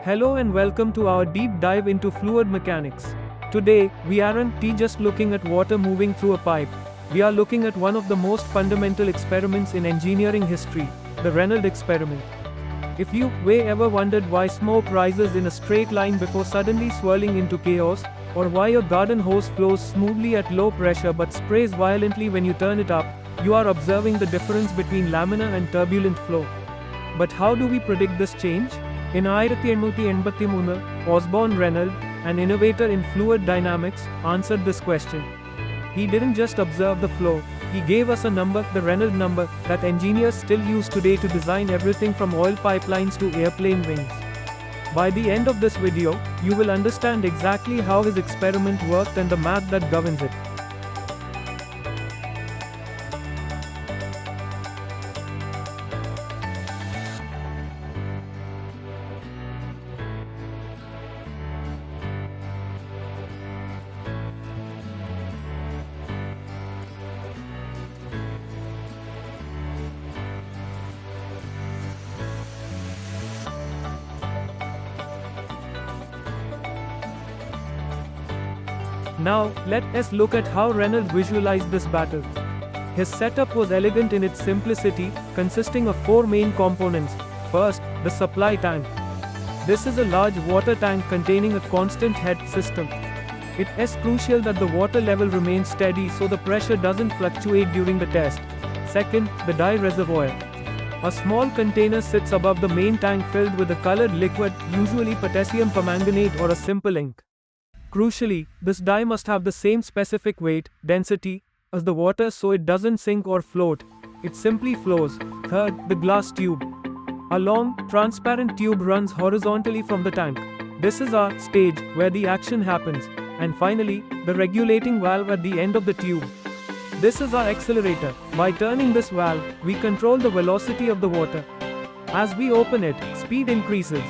Hello and welcome to our deep dive into fluid mechanics. Today, we aren't just looking at water moving through a pipe. We are looking at one of the most fundamental experiments in engineering history, the Reynolds experiment. If you ever wondered why smoke rises in a straight line before suddenly swirling into chaos, or why a garden hose flows smoothly at low pressure but sprays violently when you turn it up, you are observing the difference between laminar and turbulent flow. But how do we predict this change? In 1883, Osborne Reynolds, an innovator in fluid dynamics, answered this question. He didn't just observe the flow, he gave us a number, the Reynolds number, that engineers still use today to design everything from oil pipelines to airplane wings. By the end of this video, you will understand exactly how his experiment worked and the math that governs it. Now, let us look at how Reynolds visualized this battle. His setup was elegant in its simplicity, consisting of four main components. First, the supply tank. This is a large water tank containing a constant head system. It is crucial that the water level remains steady so the pressure doesn't fluctuate during the test. Second, the dye reservoir. A small container sits above the main tank filled with a colored liquid, usually potassium permanganate or a simple ink. Crucially, this dye must have the same specific weight, density, as the water so it doesn't sink or float, it simply flows. Third, the glass tube. A long, transparent tube runs horizontally from the tank. This is our stage, where the action happens. And finally, the regulating valve at the end of the tube. This is our accelerator. By turning this valve, we control the velocity of the water. As we open it, speed increases.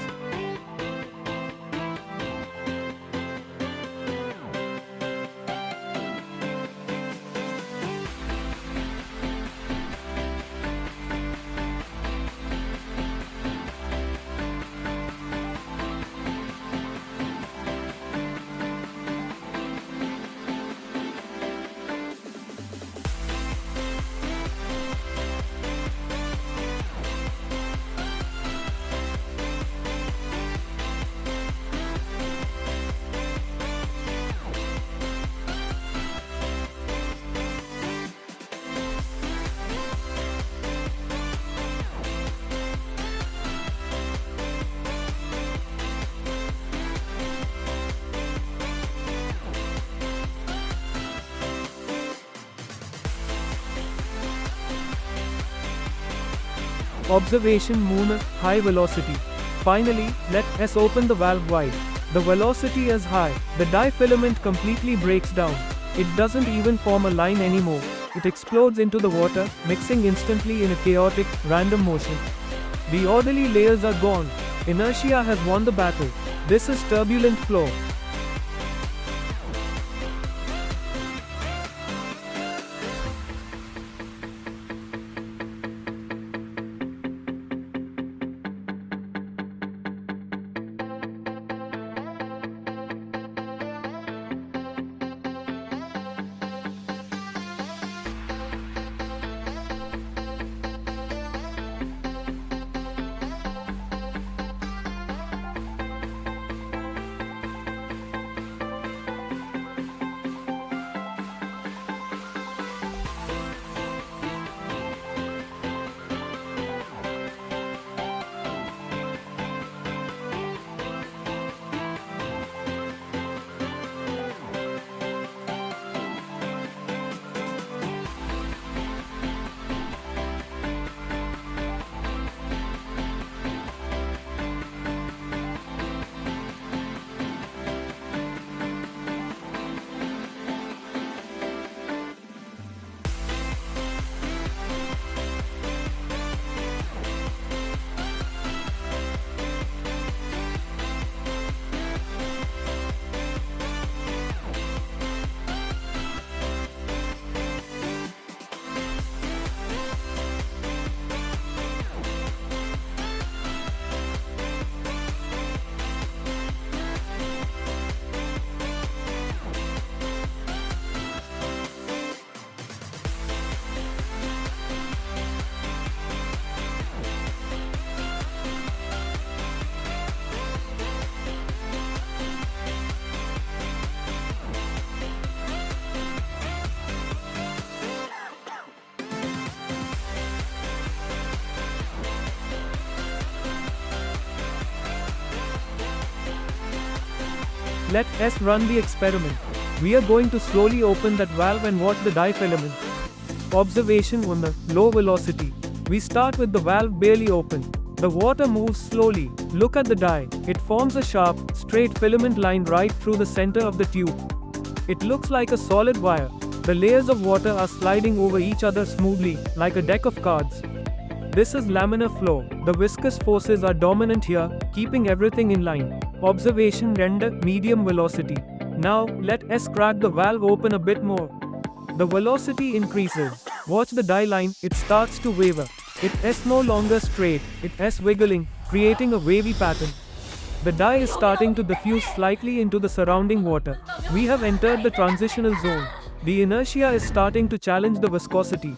Observation moon, high velocity. Finally, let us open the valve wide. The velocity is high. The dye filament completely breaks down. It doesn't even form a line anymore. It explodes into the water, mixing instantly in a chaotic, random motion. The orderly layers are gone. Inertia has won the battle. This is turbulent flow. let us run the experiment. We are going to slowly open that valve and watch the dye filament. Observation 1. Low velocity. We start with the valve barely open. The water moves slowly. Look at the dye. It forms a sharp, straight filament line right through the center of the tube. It looks like a solid wire. The layers of water are sliding over each other smoothly, like a deck of cards. This is laminar flow. The viscous forces are dominant here, keeping everything in line. Observation 2. Medium velocity. Now, let us crack the valve open a bit more. The velocity increases. Watch the dye line, it starts to waver. It is no longer straight, it is wiggling, creating a wavy pattern. The dye is starting to diffuse slightly into the surrounding water. We have entered the transitional zone. The inertia is starting to challenge the viscosity.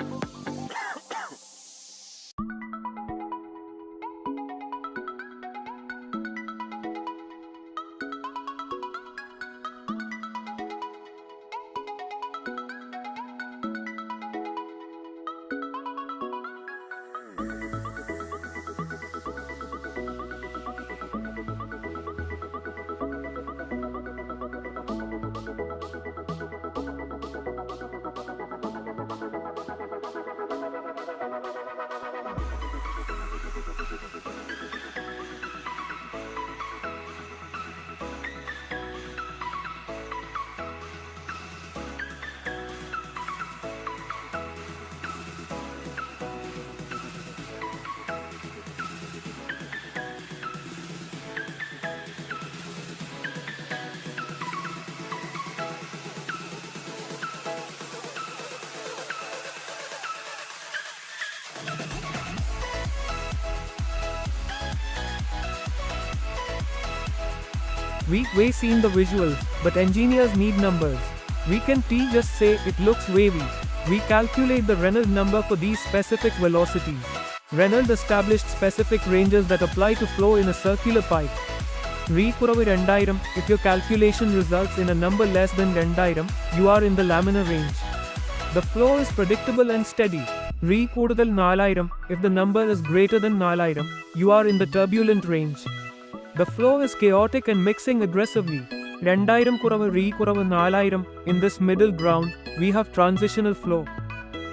We've seen the visuals, but engineers need numbers. We can just say it looks wavy. We calculate the Reynolds number for these specific velocities. Reynolds established specific ranges that apply to flow in a circular pipe. Kurava 2000, if your calculation results in a number less than 2000, you are in the laminar range. The flow is predictable and steady. Kudadal 4000, if the number is greater than 4000, you are in the turbulent range. The flow is chaotic and mixing aggressively. 2000 kurava kurava 4000, in this middle ground, we have transitional flow.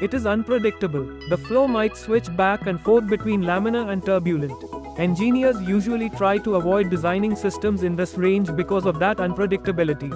It is unpredictable. The flow might switch back and forth between laminar and turbulent. Engineers usually try to avoid designing systems in this range because of that unpredictability.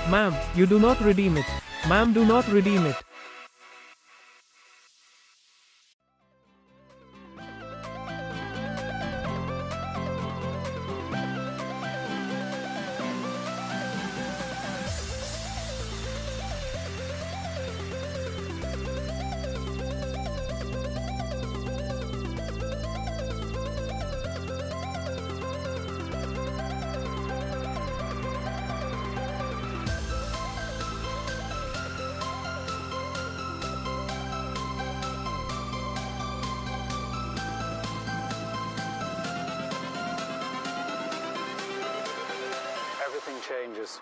Ma'am, you do not redeem it. Ma'am, do not redeem it. Everything changes.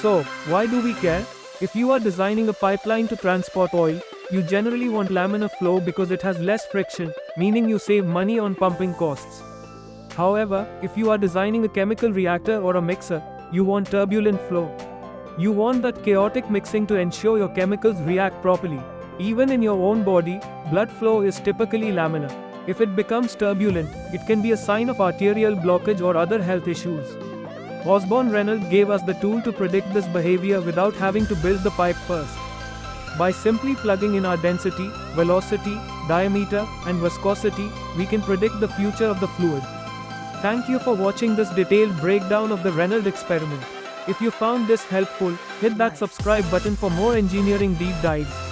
So, why do we care? If you are designing a pipeline to transport oil, you generally want laminar flow because it has less friction, meaning you save money on pumping costs. However, if you are designing a chemical reactor or a mixer, you want turbulent flow. You want that chaotic mixing to ensure your chemicals react properly. Even in your own body, blood flow is typically laminar. If it becomes turbulent, it can be a sign of arterial blockage or other health issues. Osborne Reynolds gave us the tool to predict this behavior without having to build the pipe first. By simply plugging in our density, velocity, diameter, and viscosity, we can predict the future of the fluid. Thank you for watching this detailed breakdown of the Reynolds experiment. If you found this helpful, hit that subscribe button for more engineering deep dives.